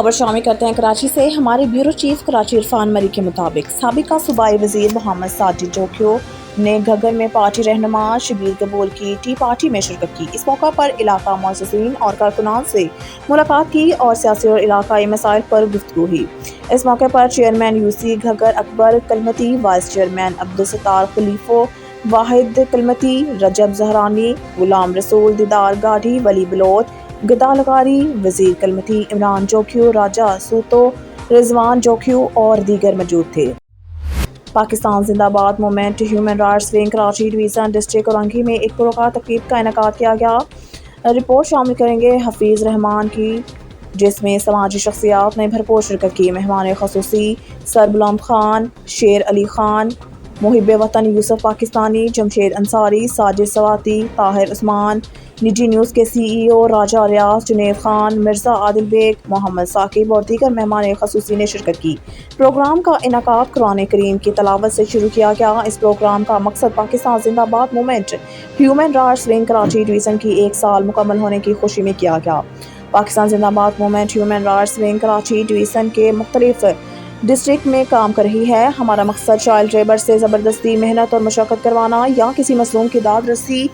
खबर शामिल करते हैं कराची से। हमारे ब्यूरो चीफ कराची इरफान मरी के मुताबिक साबिका सूबाई वजीर मोहम्मद साजिद जोखियो ने घग्गर में पार्टी रहनुमा शबीर कबूल की टी पार्टी में शिरकत की। इस मौका पर इलाका मुअज़्ज़िज़ीन और कारकुनान से मुलाकात की और सियासी और इलाकाई मसाइल पर गुफ्तगू हुई। इस मौके पर chairman UC Ghaggar Akbar Kalmati, vice chairman Abdul Sattar Khalifo, Wahid Kalmati, Rajab Zahrani, Ghulam Rasool, Didar गाढ़ी, वली बलोच, गदा लगारी, वजीर कलमती, इमरान जोखियो, राजा सूतो, रिजवान जोखियो और दीगर मौजूद थे। पाकिस्तान जिंदाबाद movement human rights wing Karachi division district Orangi में एक पुरस्कार तकरीब का इनेकाद किया गया। रिपोर्ट शामिल करेंगे हफीज़ रहमान की, जिसमें समाजी शख्सियात ने भरपूर शिरकत की। मेहमान खसूसी सरबुलंद खान, शेर अली खान, मुहिब वतन यूसुफ पाकिस्तानी, जमशेद अंसारी, साजिद सवाती, ताहिर उस्मान, निजी न्यूज़ के CEO राजा रियाज, जुनेद खान, मिर्ज़ा आदिल बेग, मोहम्मद साकिब और दीगर मेहमान खसूसी ने शिरकत की। प्रोग्राम का इनेकाद कुरान करीम की तलावत से शुरू किया गया। इस प्रोग्राम का मकसद पाकिस्तान जिंदाबाद movement human rights wing Karachi division की 1 साल मुकम्मल होने की खुशी में किया गया। पाकिस्तान जिंदाबाद movement human rights wing Karachi division के मुख्तलिफ डिस्ट्रिक्ट में काम कर रही है। हमारा मकसद चाइल्ड लेबर से ज़बरदस्ती मेहनत और मशक्क़त करवाना या किसी मज़लूम की दाद रसी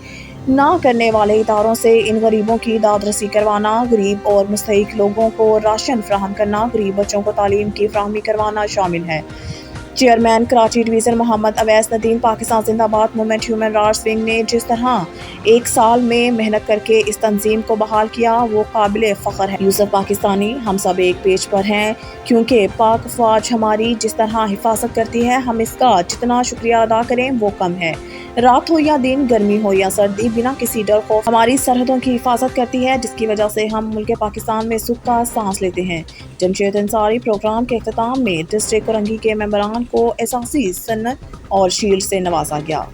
ना करने वाले इदारों से इन गरीबों की दाद रसी करवाना, गरीब और मुस्तहिक लोगों को राशन फराहम करना, गरीब बच्चों को तालीम की फराहमी करवाना शामिल है। चेयरमैन कराची डिवीज़न मोहम्मद अवैस नदीम, पाकिस्तान जिंदाबाद मूवमेंट ह्यूमन राइट्स विंग ने जिस तरह 1 साल में मेहनत करके इस तंजीम को बहाल किया वो काबिल फ़ख्र है। यूसुफ पाकिस्तानी, हम सब एक पेज पर हैं क्योंकि पाक फ़ौज हमारी जिस तरह हिफाजत करती है हम इसका जितना शुक्रिया अदा करें वो कम है। रात हो या दिन, गर्मी हो या सर्दी, बिना किसी डर खौफ हमारी सरहदों की हिफाजत करती है, जिसकी वजह से हम मुल्क पाकिस्तान में सुख का सांस लेते हैं। जमशेद अंसारी प्रोग्राम के अख्ताम में डिस्ट्रिक्ट औरंगी के मेंबरान को एहसासी सन्नत और शील्ड से नवाजा गया।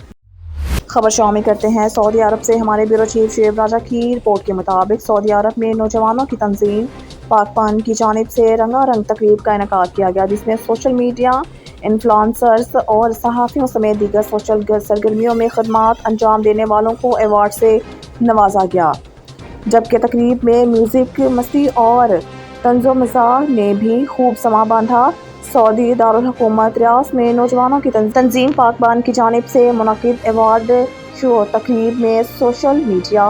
खबर शामिल करते हैं सऊदी अरब से। हमारे ब्यूरो चीफ शुएब राजा की रिपोर्ट के मुताबिक सऊदी अरब में नौजवानों की तंजीम पाकपान की जानिब से रंगारंग तकरीब का इनेकाद किया गया, जिसमें सोशल मीडिया इन्फ्लुएंसर्स और सहाफ़ियों समेत दीगर सोशल सरगर्मियों में खदमात अंजाम देने वालों को अवार्ड से नवाजा गया। जबकि तकरीब में म्यूज़िक, मस्ती और तंज़ो मज़ाह ने भी खूब समा बांधा। सऊदी दारुल हुकूमत रियाद में नौजवानों की तंजीम पाकबान की जानिब से मुनक़िद अवार्ड शो तकरीब में सोशल मीडिया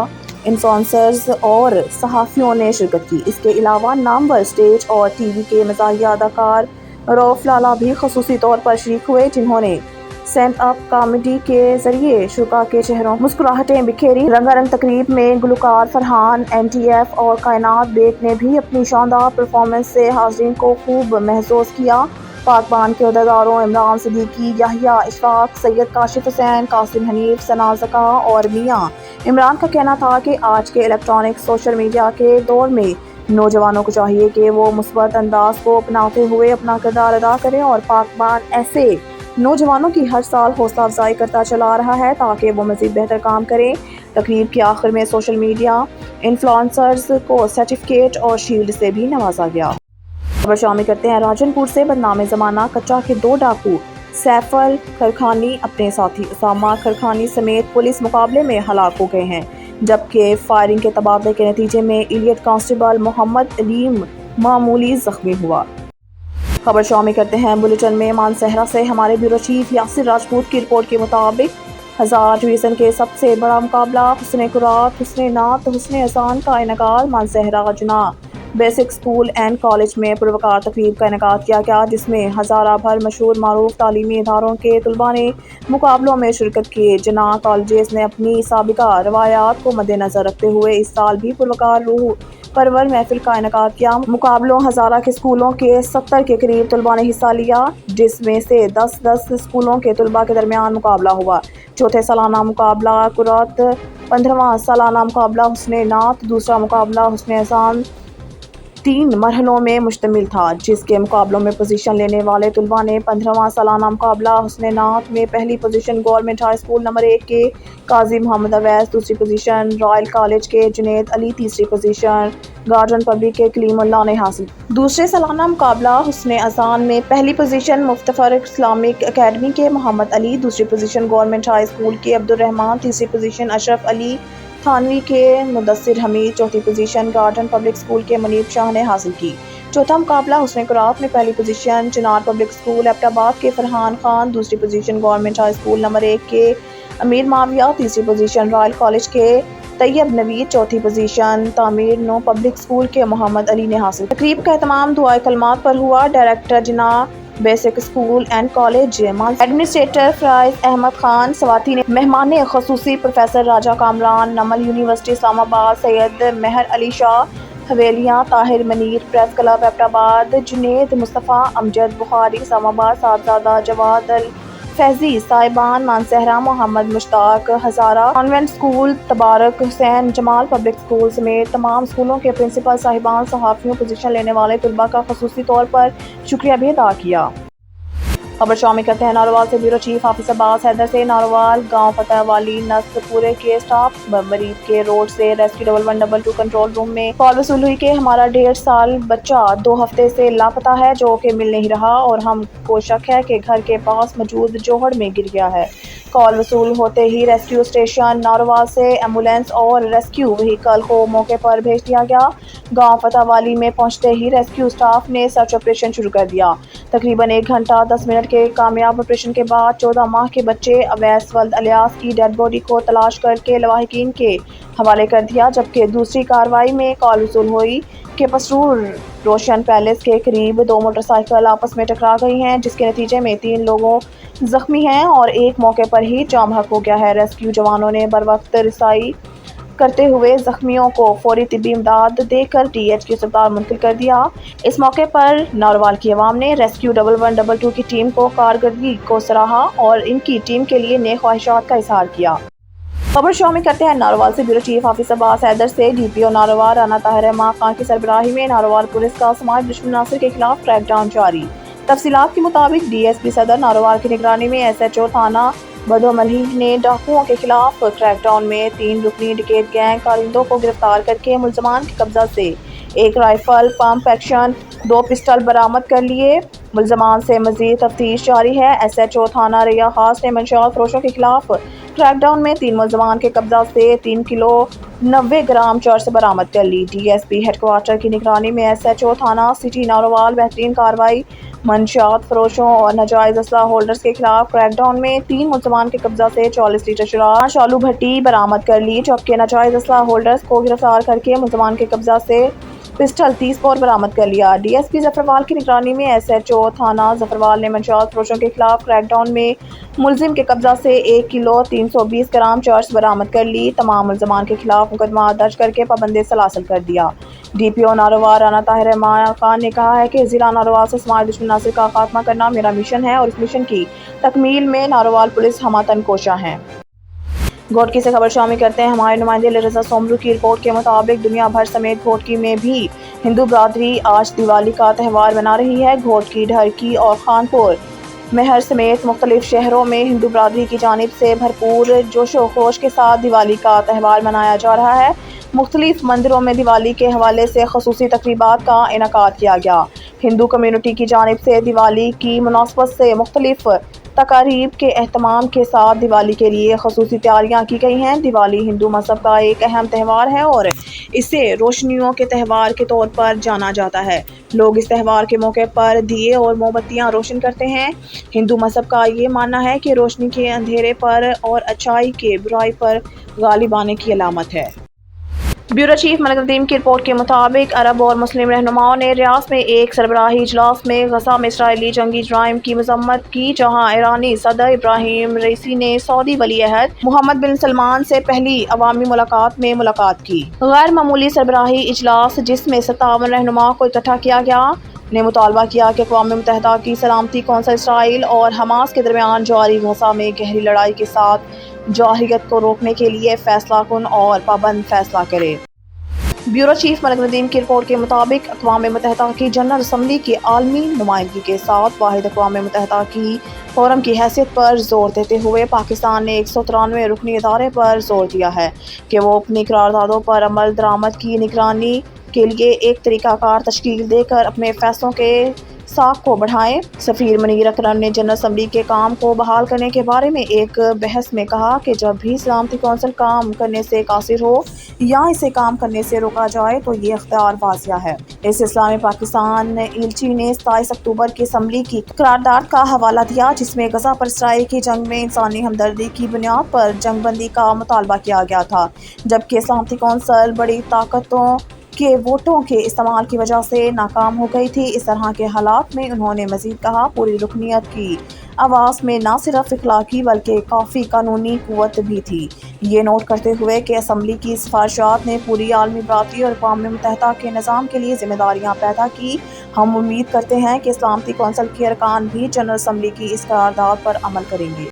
इन्फ्लुएंसर्स और सहाफ़ियों ने शिरकत की। इसके अलावा नामवर स्टेज और TV के मज़ाहिया अदाकार रऊफ लाला भी ख़ुसूसी तौर पर शरीक हुए, जिन्होंने स्टैंड अप कॉमेडी के जरिए शुरा के चेहरों मुस्कुराहटें बिखेरी। रंगारंग तकरीब में गुलकार फरहान, NTF और कायनात बेग ने भी अपनी शानदार परफॉर्मेंस से हाज़रीन को खूब महसूस किया। पाकबान के अहदेदारों इमरान सिद्दीकी, याहिया इशफाक, सैयद काशिफ हुसैन, कासिम हनीफ, सना ज़का और मियां इमरान का कहना था कि आज के इलेक्ट्रॉनिक सोशल मीडिया के दौर में नौजवानों को चाहिए कि वो मुस्बत अंदाज को अपनाते हुए अपना किरदार अदा करें और पाकबान ऐसे नौजवानों की हर साल हौसला अफजाई करता चला रहा है ताकि वो मज़ीद बेहतर काम करें। तकरीब के आखिर में सोशल मीडिया इन्फ्लुएंसर्स को सर्टिफिकेट और शील्ड से भी नवाजा गया। खबर शामिल करते हैं राजनपुर से। बदनाम ज़माना कच्चा के 2 डाकू सैफल खरखानी अपने साथी उसामा खरखानी समेत पुलिस मुकाबले में हलाक हो गए हैं, जबकि फायरिंग के तबादले के नतीजे में इलियट कांस्टेबल मोहम्मद अलीम मामूली जख्मी हुआ। खबर शामिल करते हैं बुलेटिन में मानसहरा से। हमारे ब्यूरो चीफ यासिर राजपूत की रिपोर्ट के मुताबिक हज़ार डिवीज़न के सबसे बड़ा मुकाबला हुस्न कुरात, हुस्न नात, हुस्न असान का इनेकाद मानसहरा जुना बेसिक स्कूल एंड कॉलेज में पुरवकार तकरीब का इनेकाद किया गया, जिसमें हज़ारा भर मशहूर मारूफ तालीमी इदारों के तलबा ने मुकाबलों में शिरकत की। जना कॉलेजेस ने अपनी साबिका रवायात को मद्देनज़र रखते हुए इस साल भी पुरवकार रूह परवर महफिल का इनेकाद किया। मुकाबलों हज़ारा के स्कूलों के 70 के करीब तलबा ने हिस्सा लिया, जिसमें से 10 स्कूलों के तलबा के दरमियान मुकाबला हुआ। चौथे सालाना मुकाबला कुरात, 15वां सालाना मुकाबला हुस्न नात, दूसरा मुकाबला हुस्न असान 3 मरहलों में मुश्तमिल था, जिसके मुकाबलों में पोजीशन लेने वाले तलबा ने 15वां सालाना मुकाबला हुस्न नात में पहली position government high school number 1 के काजी मोहम्मद अवैस, दूसरी पोजीशन रॉयल कॉलेज के जुनेद अली, तीसरी पोजीशन गार्डन पब्लिक के कलीमुल्लाह ने हासिल। दूसरे सालाना मुकाबला हुस्न असान में पहली पोजीशन मुफ्तफर इस्लामिक अकेडमी के मोहम्मद अली, दूसरी पोजीशन गवर्नमेंट हाई स्कूल के अब्दुल रहमान, तीसरी पोजीशन अशरफ अली थानवी के मुदस्सिर हमीद, चौथी पोजीशन गार्डन पब्लिक स्कूल के मुनीब शाह ने हासिल की। चौथा मुकाबला हुस्न कुरात में पहली पोजीशन चिनार पब्लिक स्कूल एबटाबाद के फरहान खान, दूसरी position government high school number 1 के अमीर माविया, तीसरी पोजीशन रॉयल कॉलेज के तैयब नवीद, चौथी पोजीशन तामीर नो पब्लिक स्कूल के मोहम्मद अली ने हासिल। तकरीब का एहतमाम दुआए कलमात पर हुआ। Director Jinnah basic school and college administrator फराइज अहमद खान सवाती ने मेहमान खसूसी professor Raja Kamran, Namal university Islamabad Syed Mehr Ali Shah, Havelian Tahir Munir, press club Abbottabad Junaid Mustafa, Amjad Bukhari Islamabad, Sahibzada Jawad Al Faizi, साहिबान Mansehra, Mohammad Mushtaq Hazara, convent school Tabarak Hussain, Jamal public school समेत तमाम स्कूलों के प्रिंसिपल साहिबान, सहाफ़ियों, पोजीशन लेने वाले तलबा का खसूसी तौर पर शुक्रिया भी अदा किया। खबर शामिल करते हैं नारोवाल से। ब्यूरो चीफ हाफिज अब्बास हैदर से नारोवाल गांव फतह वाली नस्लपुरे के स्टाफ मरीज के रोड से रेस्क्यू 1112 कंट्रोल रूम में कॉल वसूल हुई कि हमारा 1.5 साल बच्चा 2 हफ्ते से लापता है, जो कि मिल नहीं रहा और हमको शक है कि घर के पास मौजूद जोहड़ में गिर गया है। कॉल वसूल होते ही रेस्क्यू स्टेशन नारोवाल से एम्बुलेंस और रेस्क्यू व्हीकल को मौके पर भेज दिया गया। गांव फतह वाली में पहुंचते ही रेस्क्यू स्टाफ ने सर्च ऑपरेशन शुरू कर दिया। तकरीबन 1 घंटा 10 मिनट के कामयाब ऑपरेशन के बाद 14 माह के बच्चे अवैस वल्द अलियास की डेड बॉडी को तलाश करके लवाहिकीन के हवाले कर दिया। जबकि दूसरी कार्रवाई में कॉल वसूल हुई कि पसरूर रोशन पैलेस के करीब 2 मोटरसाइकिल आपस में टकरा गई हैं, जिसके नतीजे में 3 लोगों जख्मी हैं और एक मौके पर ही जाम हक हो गया है। रेस्क्यू जवानों ने बरवक्त रिसाई करते हुए जख्मियों को फौरी तिब्बी इमदाद देकर THQ अस्पताल मुंतकिल कर दिया। इस मौके पर नारोवाल की आवाम ने रेस्क्यू 1112 की टीम को कारकर्दगी को सराहा और इनकी टीम के लिए नेक ख्वाहिशात का इजहार किया। खबर शामिल करते हैं नारोवाल से। ब्यूरो चीफ हाफिज अब्बास हैदर से। DPO नारोवाल राना ताहिर रहमान खान की सरबराही में नारोवाल पुलिस का समाज दुश्मन नासिर के खिलाफ क्रैकडाउन जारी। तफसीलात के मुताबिक DSP सदर नारोवाल की निगरानी में SHO थाना बदोमलही ने डाकुओं के खिलाफ क्रैकडाउन में 3 रुकनी डिकेट गैंग कारिंदों को गिरफ्तार करके मुल्जमान के कब्जा से 1 राइफल, पंप एक्शन, 2 पिस्टल बरामद कर लिए। मुल्जमान से मजीद तफ्तीश जारी है। SHO थाना रैया खास ने मंशियात फरोशों के खिलाफ क्रैकडाउन में 3 मुल्जमान के कब्जा से 3 किलो 90 ग्राम चर्स बरामद कर ली। DSP हेडक्वार्टर की निगरानी में SHO थाना सिटी नारोवाल बेहतरीन कार्रवाई। मंशियात फरोशों और नाजायज असला होल्डर्स के खिलाफ क्रैकडाउन में 3 मुल्जमान के कब्जा से 44 लीटर शराब, 5 आलू भट्टी बरामद कर ली। जबकि नाजायज असला होल्डर्स को गिरफ्तार करके मुल्जमान के कब्जा से पिस्टल 30 बोर बरामद कर लिया। DSP जफरवाल की निगरानी में SHO थाना जफरवाल ने मंशियात फरोशों के खिलाफ क्रैकडाउन में मुलजिम के कब्जा से 1 किलो 320 ग्राम चर्स बरामद कर ली। तमाम मुल्जमान के खिलाफ मुकदमा दर्ज करके पाबंदी सलासल कर दिया। DPO नारोवाल राना ताहिर रहमान खान ने कहा है कि जिला नारोवाल से समाज दुश्मन नासिर का खात्मा करना मेरा मिशन है और इस मिशन की तकमील में नारोवाल पुलिस हमातन कोशा है। घोटकी से खबर शामिल करते हैं। हमारे नुमाइंदे रजा सोमरू की रिपोर्ट के मुताबिक दुनिया भर समेत घोटकी में भी हिंदू बरादरी आज दिवाली का त्यौहार मना रही है। घोटकी, ढरकी और खानपुर महर समेत मुख्तलिफ शहरों में हिंदू बरादरी की जानिब से भरपूर जोशो खरोश के साथ दिवाली का त्यौहार मनाया जा रहा है। मुख्तलिफ मंदिरों में दिवाली के हवाले से खसूसी तकरीबात का इनेकाद किया गया। हिंदू कम्यूनिटी की जानिब से दिवाली की मुनासबत से मुख्तलिफ तकारीब के एहतमाम के साथ दिवाली के लिए खसूसी तैयारियां की गई हैं। दिवाली हिंदू मज़हब का एक अहम त्यौहार है और इसे रोशनियों के त्यौहार के तौर पर जाना जाता है। लोग इस त्यौहार के मौके पर दिए और मोमबत्तियां रोशन करते हैं। हिंदू मज़हब का ये मानना है कि रोशनी के अंधेरे पर और अच्छाई के बुराई पर गालिब आने की अलामत है। ब्यूरो चीफ मलिक नदीम की रिपोर्ट के मुताबिक अरब और मुस्लिम रहनुमाओं ने रियाद में एक सरबराही इजलास में गजा में इसराइली जंगी जराइम की मजम्मत की, जहाँ ईरानी सदर इब्राहिम रईसी ने सऊदी वली अहद मोहम्मद बिन सलमान से पहली अवामी मुलाकात में मुलाकात की। गैर मामूली सरबराही इजलास जिसमें 57 रहनुमाओं को इकट्ठा किया गया ने मुतालबा किया कि अक़वाम मुत्तहिदा की सलामती कौंसिल इसराइल और हमास के दरमियान जारी गजा में गहरी लड़ाई के साथ जाहिरियत को रोकने के लिए फैसला कुन और पाबंद फैसला करे। ब्यूरो चीफ मलिक नदीम की रिपोर्ट के मुताबिक अक़वाम मुत्तहिदा की जनरल असम्बली की आलमी नुमाइंदगी के साथ वाहिद अक़वाम मुत्तहिदा की फोरम की हैसियत पर जोर देते हुए पाकिस्तान ने 193 रुकनी इदारे पर जोर दिया है कि वो अपनी करारदादों पर अमल दरामद की निगरानी के लिए एक तरीकाकार तश्कील देकर अपने फैसलों के ساکھ کو بڑھائیں۔ سفیر منیر اکرم نے جنرل اسمبلی کے کام کو بحال کرنے کے بارے میں ایک بحث میں کہا کہ جب بھی سلامتی کونسل کام کرنے سے قاصر ہو یا اسے کام کرنے سے روکا جائے تو یہ اختیار واضح ہے۔ اس سلسلہ میں پاکستان ایلچی نے 27 اکتوبر کی اسمبلی کی قرارداد کا حوالہ دیا، جس میں غزہ پر اسرائیل کی جنگ میں انسانی ہمدردی کی بنیاد پر جنگ بندی کا مطالبہ کیا گیا تھا، جبکہ سلامتی کونسل بڑی طاقتوں کے ووٹوں کے استعمال کی وجہ سے ناکام ہو گئی تھی۔ اس طرح کے حالات میں انہوں نے مزید کہا، پوری رکنیت کی آواز میں نہ صرف اخلاقی بلکہ کافی قانونی قوت بھی تھی۔ یہ نوٹ کرتے ہوئے کہ اسمبلی کی سفارشات نے پوری عالمی برادری اور اقوام متحدہ کے نظام کے لیے ذمہ داریاں پیدا کی، ہم امید کرتے ہیں کہ سلامتی کونسل کے ارکان بھی جنرل اسمبلی کی اس قرارداد پر عمل کریں گے۔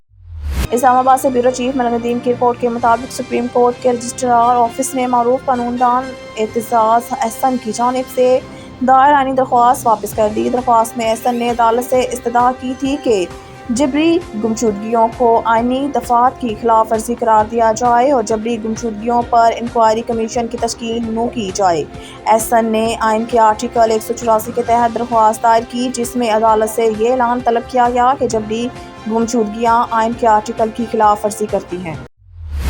اسلام آباد سے بیورو چیف ملک ندیم کی رپورٹ کے مطابق سپریم کورٹ کے رجسٹرار آفس نے معروف قانون دان اعتزاز احسن کی جانب سے دائر آئینی درخواست واپس کر دی۔ درخواست میں احسن نے عدالت سے استدعا کی تھی کہ جبری گمشدگیوں کو آئینی دفعات کی خلاف ورزی قرار دیا جائے اور جبری گمشدگیوں پر انکوائری کمیشن کی تشکیل نو کی جائے۔ احسن نے آئین کے آرٹیکل 184 کے تحت درخواست دائر کی، جس میں عدالت سے یہ اعلان طلب کیا گیا کہ جبری گمشدگیاں آئین کے آرٹیکل کی خلاف ورزی کرتی ہیں۔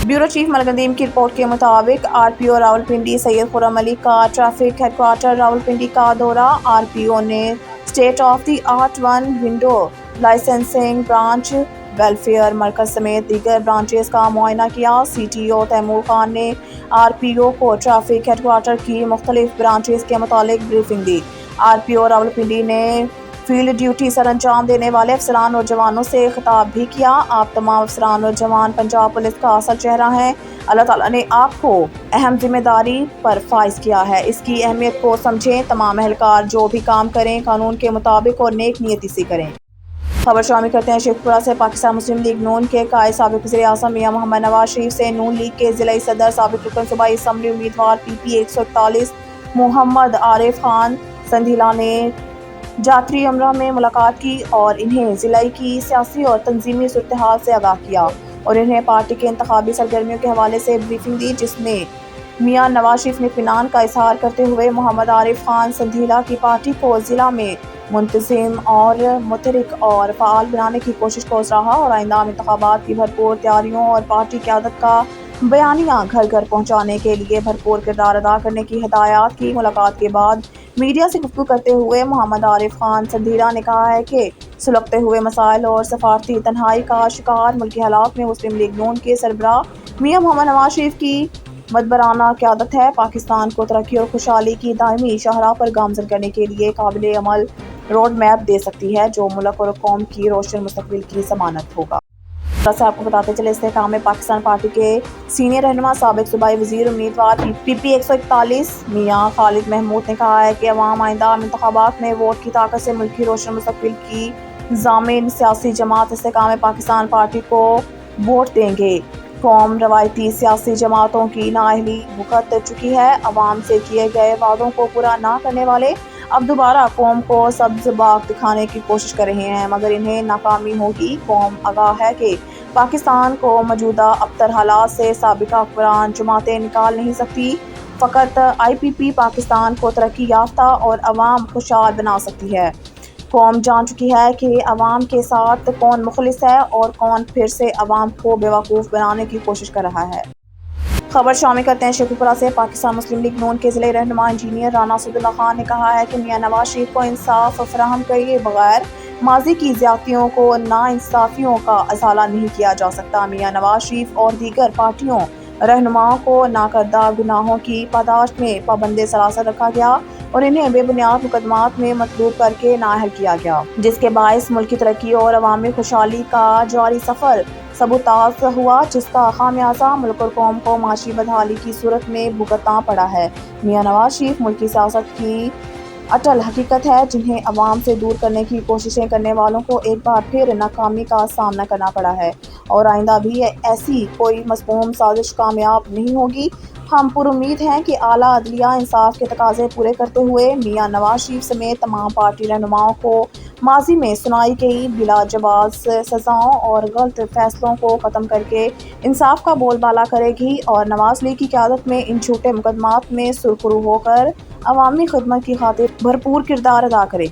بیورو چیف ملک ندیم کی رپورٹ کے مطابق آر پی او راولپنڈی سید خرم علی کا ٹریفک ہیڈ کوارٹر راولپنڈی کا دورہ۔ آر پی او نے state of the art window licensing branch, welfare مرکز سمیت دیگر برانچز کا معائنہ کیا۔ C T O Taimur Khan نے آر پی او کو ٹریفک ہیڈ کوارٹر کی مختلف برانچز کے متعلق بریفنگ دی۔ آر پی او راولپنڈی نے فیلڈ ڈیوٹی سر انجام دینے والے افسران اور جوانوں سے خطاب بھی کیا۔ آپ تمام افسران اور جوان پنجاب پولیس کا اصل چہرہ ہیں۔ اللہ تعالیٰ نے آپ کو اہم ذمہ داری پر فائز کیا ہے، اس کی اہمیت کو سمجھیں۔ تمام اہلکار جو بھی کام کریں قانون کے مطابق اور نیک نیتی سے کریں۔ خبر شامل کرتے ہیں شیخ پورہ سے۔ پاکستان مسلم لیگ نون کے قائد سابق وزیر اعظم میاں محمد نواز شریف سے نون لیگ کے ضلعی صدر سابق رکن صوبائی اسمبلی امیدوار پی پی 141 محمد عارف خان سندھیلا نے جاتری امرہ میں ملاقات کی اور انہیں ضلع کی سیاسی اور تنظیمی صورتحال سے آگاہ کیا اور انہیں پارٹی کے انتخابی سرگرمیوں کے حوالے سے بریفنگ دی، جس میں میاں نواز شریف نے اطمینان کا اظہار کرتے ہوئے محمد عارف خان سندھیلا کی پارٹی کو ضلع میں منتظم اور متحرک اور فعال بنانے کی کوشش کو سراہا اور آئندہ انتخابات کی بھرپور تیاریوں اور پارٹی قیادت کا بیانیہ گھر گھر پہنچانے کے لیے بھرپور کردار ادا کرنے کی ہدایات کی۔ ملاقات کے بعد میڈیا سے گفتگو کرتے ہوئے محمد عارف خان سندھیلا نے کہا ہے کہ سلگتے ہوئے مسائل اور سفارتی تنہائی کا شکار ملکی حالات میں مسلم لیگ نون کے سربراہ میاں محمد نواز شریف کی مدبرانہ قیادت ہے، پاکستان کو ترقی اور خوشحالی کی دائمی شاہراہ پر گامزن کرنے کے لیے قابل عمل روڈ میپ دے سکتی ہے، جو ملک اور قوم کی روشن مستقبل کی ضمانت ہوگا۔ سے آپ کو بتاتے چلے، استحکام پاکستان پارٹی کے سینئر رہنما سابق صوبائی وزیر امیدوار پی پی 141 میاں خالد محمود نے کہا ہے کہ عوام آئندہ انتخابات میں ووٹ کی طاقت سے ملک کی روشن مستقبل کی ضامن سیاسی جماعت استحکام پاکستان پارٹی کو ووٹ دیں گے۔ قوم روایتی سیاسی جماعتوں کی نااہلی بھگت چکی ہے۔ عوام سے کیے گئے وعدوں کو پورا نہ کرنے والے اب دوبارہ قوم کو سبز باغ دکھانے کی کوشش کر رہے ہیں، مگر انہیں ناکامی ہوگی۔ قوم آگاہ ہے کہ پاکستان کو موجودہ ابتر حالات سے سابقہ حکمران جماعتیں نکال نہیں سکتی، فقط آئی پی پی پاکستان کو ترقی یافتہ اور عوام خوشحال بنا سکتی ہے۔ قوم جان چکی ہے کہ عوام کے ساتھ کون مخلص ہے اور کون پھر سے عوام کو بیوقوف بنانے کی کوشش کر رہا ہے۔ خبر شامل کرتے ہیں شیخ پورہ سے۔ پاکستان مسلم لیگ نون کے ضلعی رہنما انجینئر رانا اسد اللہ خان نے کہا ہے کہ میاں نواز شریف کو انصاف فراہم کیے بغیر ماضی کی زیادتیوں کو ناانصافیوں کا ازالہ نہیں کیا جا سکتا۔ میاں نواز شریف اور دیگر پارٹیوں رہنماؤں کو ناکردہ گناہوں کی پاداش میں پابند سلاسل رکھا گیا اور انہیں بے بنیاد مقدمات میں مطلوب کر کے نااہل کیا گیا، جس کے باعث ملکی ترقی اور عوامی خوشحالی کا جاری سفر سبوتاژ ہوا، جس کا خامیازہ ملک اور قوم کو معاشی بدحالی کی صورت میں بھگتنا پڑا ہے۔ میاں نواز شریف ملکی سیاست کی اٹل حقیقت ہے، جنہیں عوام سے دور کرنے کی کوششیں کرنے والوں کو ایک بار پھر ناکامی کا سامنا کرنا پڑا ہے اور آئندہ بھی ایسی کوئی مذموم سازش کامیاب نہیں ہوگی۔ ہم پر امید ہیں کہ اعلیٰ عدلیہ انصاف کے تقاضے پورے کرتے ہوئے میاں نواز شریف سمیت تمام پارٹی رہنماؤں کو ماضی میں سنائی گئی بلا جواز سزاؤں اور غلط فیصلوں کو ختم کر کے انصاف کا بول بالا کرے گی اور نواز لیگ کی قیادت میں ان جھوٹے مقدمات میں سرخرو ہو کر عوامی خدمت کی خاطر بھرپور کردار ادا کرے۔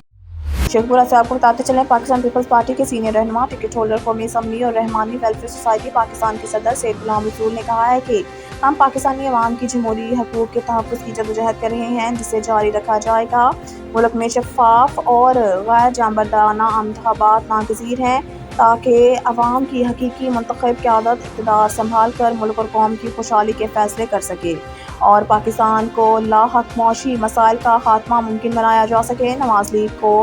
शेखपुरा से आपको बताते चलें, पाकिस्तान पीपल्स पार्टी के सीनियर रहनुमा, टिकट होल्डर कौमी असम्बली और रहमानी वेलफेयर सोसाइटी पाकिस्तान के सदर सैयद गुलाम रसूल ने कहा है कि हम पाकिस्तानी अवाम की जमहूरी हकूक़ के तहफ़्फ़ुज़ की जदोजहद कर रहे हैं, जिसे जारी रखा जाएगा। मुल्क में शफ़ाफ़ और गैर जानबरदाराना इंतख़ाबात नागज़ीर हैं, ताकि अवाम की हकीकी मुंतखब क़यादत इक़्तिदार संभाल कर मुल्क और कौम की खुशहाली के फ़ैसले कर सके और पाकिस्तान को लाहक मौशी मसाइल का खात्मा मुमकिन बनाया जा सके। नवाज लीग को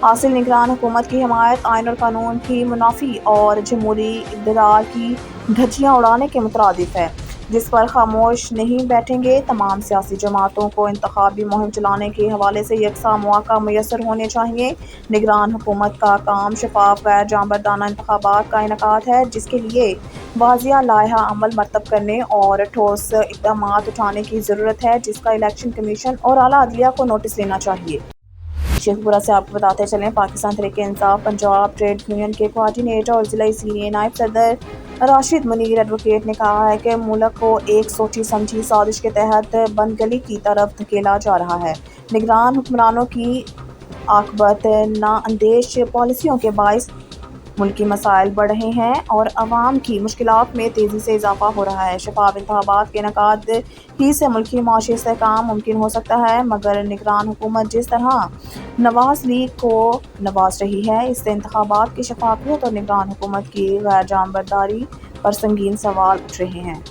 हासिल निगरान हुकूमत की हिमायत आइन और कानून की मुनाफी और जमहूरी इक़्तिदार की धज्जियाँ उड़ाने के मुतरादिफ है, जिस पर खामोश नहीं बैठेंगे। तमाम सियासी जमातों को इंतखाबी मुहिम चलाने के हवाले से यकसा मौक़ा मैसर होने चाहिए। निगरान हुकूमत का काम शफ़ाफ़ गैर जानबरदाना इंतखाबात का इनेकाद है, जिसके लिए वाज़िया लाइहा अमल मरतब करने और ठोस इक़दामात उठाने की ज़रूरत है, जिसका इलेक्शन कमीशन और आला अदलिया को नोटिस लेना चाहिए। शेखपुरा से आपको बताते चलें, पाकिस्तान तहरीक-ए-इंसाफ पंजाब ट्रेड यूनियन के कोऑर्डिनेटर और ज़िला सीनियर नायब सदर राशिद मुनीर एडवोकेट ने कहा है कि मुल्क को एक सोची समझी साजिश के तहत बंदगली की तरफ धकेला जा रहा है। निगरान हुक्मरानों की आकबत नाअंदेश पॉलिसियों के बाइस मुल्की मसाइल बढ़ रहे हैं और अवाम की मुश्किलात में तेज़ी से इजाफा हो रहा है। शफ़ाफ़ इंतखाबात के इनेकाद ही से मुल्की माशी इस्तेहकाम मुमकिन हो सकता है, मगर निगरान हुकूमत जिस तरह नवाज लीग को नवाज रही है, इससे इंतखाबात की शफ़ाफ़ियत और निगरान हुकूमत की गैर जानबरदारी पर संगीन सवाल उठ रहे हैं।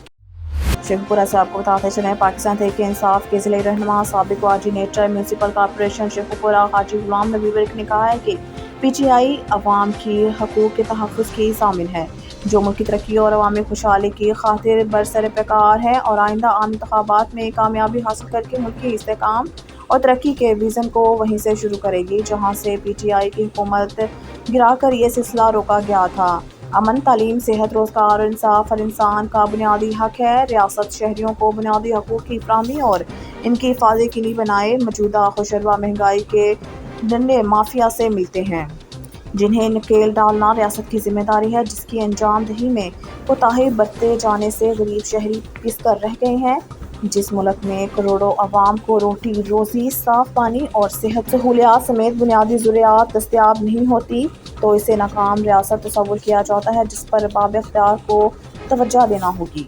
शेखपुरा से आपको बताते चलें, पाकिस्तान तहरीक-ए-इंसाफ के ज़िला रहनुमा साबिक़ कोऑर्डिनेटर म्यूनसिपल कॉर्पोरेशन शेखपुरा हाजी गुलाम नबी मलिक ने कहा है कि PTI अवाम की हकूक़ के तहफ़्फ़ुज़ की सामिल है, जो मुल्क की तरक्की और अवामी खुशहाली की खातिर बरसर पैकार है और आइंदा आम इंतखाबात में कामयाबी हासिल करके मुल्क की इस्तेहकाम और तरक्की के विज़न को वहीं से शुरू करेगी, जहाँ से PTI की हुकूमत गिरा कर ये सिलसिला रोका गया था। अमन, तालीम, सेहत, रोज़गार और इंसाफ हर इंसान का बुनियादी हक है। रियासत शहरियों को बुनियादी हकूक़ की फराहमी और इनकी हिफाजत यकीनी बनाए। मौजूदा खुशरवा महंगाई के डंडे माफिया से मिलते हैं, जिन्हें नकेल डालना रियासत की जिम्मेदारी है, जिसकी अंजाम दही में कोताही बरते जाने से गरीब शहरी पिस कर रह गए हैं। जिस मुल्क में करोड़ों अवाम को रोटी रोज़ी, साफ पानी और सेहत सहूलियात समेत बुनियादी ज़रूरियात दस्तयाब नहीं होती, तो इसे नाकाम रियासत तस्वुर किया जाता है, जिस पर बाब इख्तियार को तवज्जो देना होगी।